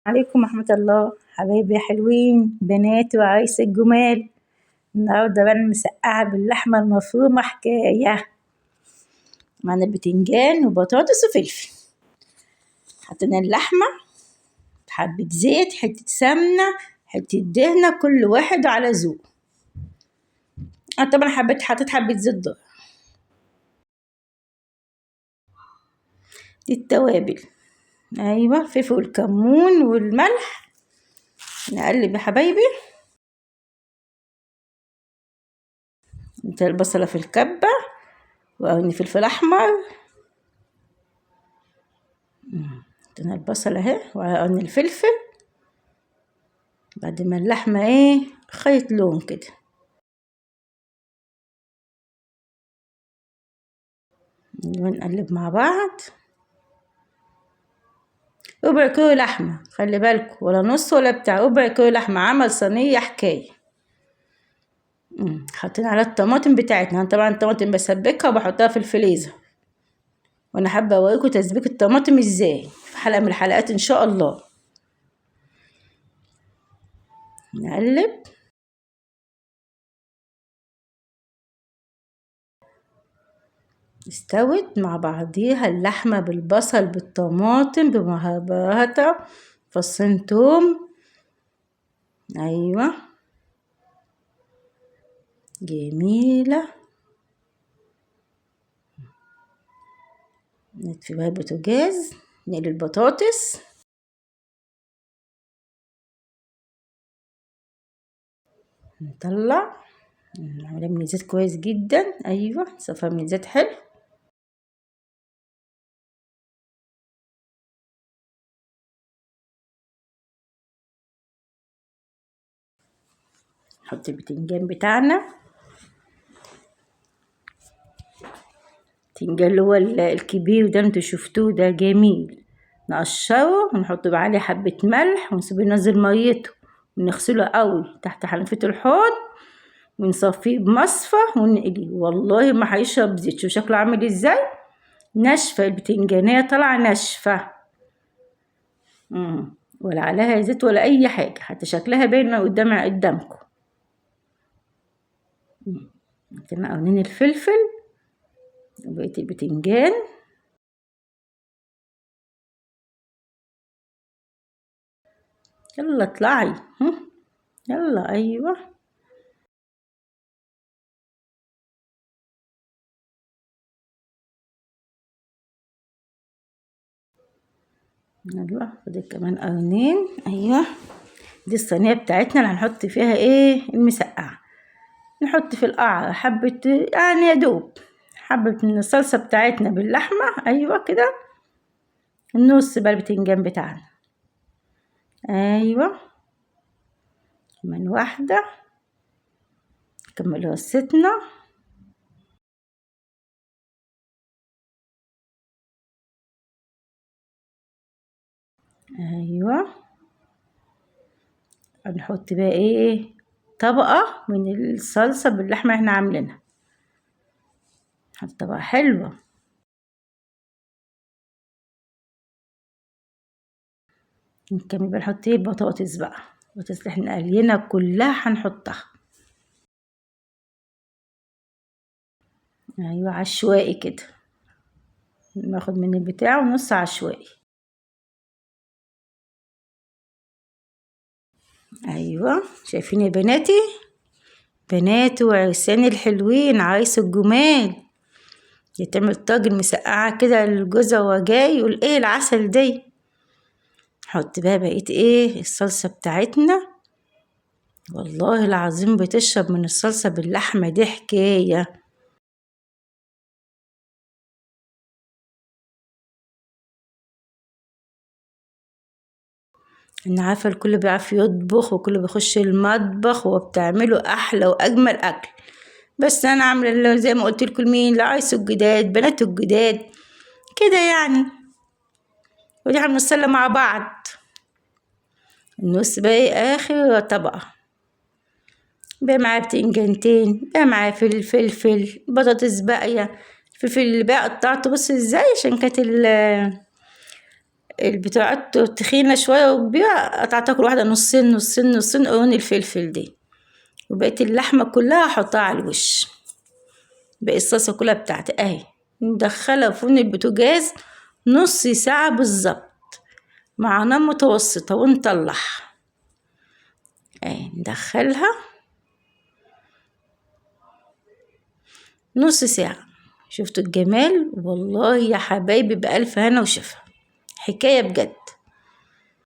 عليكم ورحمة الله حبايبي يا حلوين بناتي وعرايس الجمال. النهاردة بقى مسقعة باللحمة المفرومة حكاية. معنا بتنجان وبطاطس وفلفل. حطينا اللحمة، حبة زيت، حتة سمنة، حتة دهنة، كل واحد على ذوق. أنا طبعا حطيت حبة زيت ذرة. دي التوابل، أيوة فلفل والكمون والملح. نقلب يا حبايبي. البصلة في الكبة وقرن فلفل أحمر. حطينا البصلة اهي وقرن الفلفل. بعد ما اللحمة خيط لون كده، ونقلب مع بعض. ربع كيلو لحمة، خلي بالكوا، ولا نص ولا بتاع، ربع كيلو لحمة عمل صينية حكاية. حطينا على الطماطم بتاعتنا. طبعا الطماطم بسبكها وبحطها في الفريزر، وانا حابة اوريكم تسبيك الطماطم ازاي في حلقة من الحلقات ان شاء الله. نقلب. استوت مع بعضيها اللحمة بالبصل بالطماطم بمهاراتها، فصين توم. ايوه جميلة. نطفي بقى البوتاجاز، نقلي البطاطس. نطلع، نعملها من الزيت كويس جدا. ايوه نصفها من الزيت حلو. نحط البتنجان بتاعنا، البتنجان اللي هو الكبير ده انتوا شفتوه ده جميل. نقشره ونحط عليه حبة ملح ونسيبه ينزل ميته، ونغسله قوي تحت حنفية الحوض، ونصفيه بمصفى ونقليه. والله ما هيشرب زيت. شوف شكله عامل ازاي، ناشفة البتنجانية، طالعة ناشفة. ولا عليها زيت ولا اي حاجة، حتى شكلها باينة قدامكم. حطينا قرنين الفلفل وبقية البتنجان. يلا اطلعي، يلا. ايوه يلا فاضل كمان قرنين. ايوه دي الصينية بتاعتنا اللي هنحط فيها المسقعة. نحط في القعر حبة، يعني يا دوب حبة من الصلصة بتاعتنا باللحمة. ايوه كده. النص بقى البتنجان بتاعنا. ايوه كمان واحدة، كمل رصتنا. ايوه هنحط بقى طبقة من الصلصة باللحمة احنا عاملينها. نحط طبقة حلوة. نكمل بقى نحط بطاطس بقى. البطاطس اللي احنا قلينا كلها هنحطها. ايوه عشوائي كده، ناخد من البتاع ونص عشوائي. ايوه شايفين يا بناتي، بناتي وعرساني الحلوين، عرايس الجمال. يتعمل طاجن مسقعة كده لجوزها وهو جاي يقول ايه العسل دي. نحط بقى بقية الصلصة بتاعتنا. والله العظيم بتشرب من الصلصة باللحمة دي حكاية. انا عارفة الكل بيعرف يطبخ وكل بيخش المطبخ وبتعمله احلى واجمل اكل، بس انا عاملة زي ما قلت لكم مين العرايس الجداد بنات الجداد كده يعني. ودي هنوصلها مع بعض. النص بقى اخر طبقة بقى معاه بتنجانتين، بقى معاه فلفل بطاطس باقية. الفلفل اللي بقى قطعته بص ازاي عشان كانت البتاعات تخينة شوية وكبيرة قطعتها كل واحدة نصين نصين نصين قرون الفلفل دي، وبقيت اللحمة كلها أحطها على الوش. بقى الصلصة كلها بتاعتي أهي، ندخلها فرن البوتاجاز نص ساعة بالظبط مع نار متوسطة ونطلعها. اهي ندخلها نص ساعة. شفتوا الجمال؟ والله يا حبايبي بألف هنا وشفا، حكاية بجد.